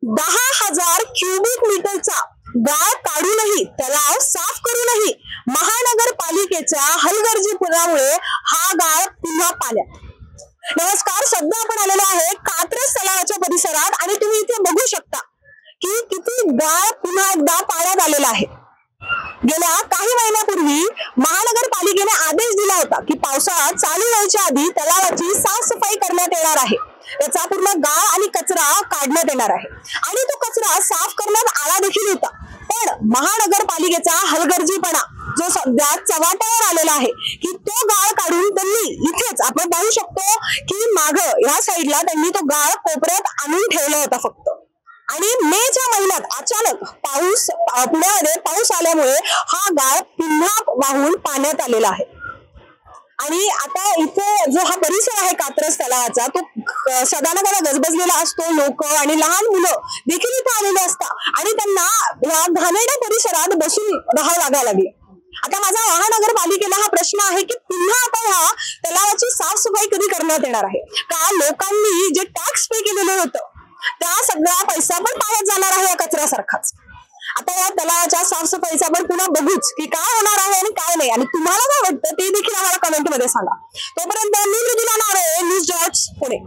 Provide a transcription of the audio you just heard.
10,000 cubic मीटरचा गाळ काढूनही, तलाव साफ करूनही महानगरपालिकेच्या हलगर्जीपणामुळे हा गाळ पुन्हा पाण्यात। नमस्कार, सध्या आपण आलेलो आहे कात्रज तलावाच्या परिसरात आणि तुम्ही इथे बघू शकता की किती गाळ पुन्हा एकदा पाण्यात आलेला आहे। गेल्या काही महिन्यापूर्वी महानगरपालिकेने आदेश दिला होता की पावसाळा चालू व्हायच्या आधी तलावाची साफसफाई करण्यात येणार आहे। त्याचा पूर्ण गाळ आणि कचरा काढण्यात येणार आहे आणि तो कचरा साफ करण्यात आला देखील होता। पण महानगरपालिकेचा हलगर्जीपणा जो सध्या चव्हाट्यावर आलेला आहे की तो गाळ काढून त्यांनी इथेच आपण पाहू शकतो की माग या साईडला त्यांनी तो गाळ कोपऱ्यात आणून ठेवला होता फक्त। आणि मेच्या महिन्यात अचानक पुण्यामध्ये पाऊस आल्यामुळे हा गाळ पुन्हा वाहून पाण्यात आलेला आहे। आणि आता इथे जो हा परिसर आहे कात्रज तलावाचा तो सदानकदा गजबजलेला असतो। लोक आणि लहान मुलं देखील इथे आलेले असतात आणि त्यांना या घाणेरड्या परिसरात बसून राहावं लागायला लागले। आता माझा महानगरपालिकेला हा प्रश्न आहे की पुन्हा आता ह्या तलावाची साफसफाई कधी करण्यात येणार आहे का? लोकांनी जे टॅक्स पे केलेलं होतं त्या सगळा पैसा पण पाण्यात जाणार आहे या कचऱ्यासारखाच। आता या तलावाच्या साफसफाईचा आपण पुन्हा बघूच की काय होणार आहे आणि काय नाही, आणि तुम्हाला काय वाटतं ते देखील आम्हाला कमेंट मध्ये सांगा। तोपर्यंत मी मृदुला नारे, न्यूज डॉट्स पुणे।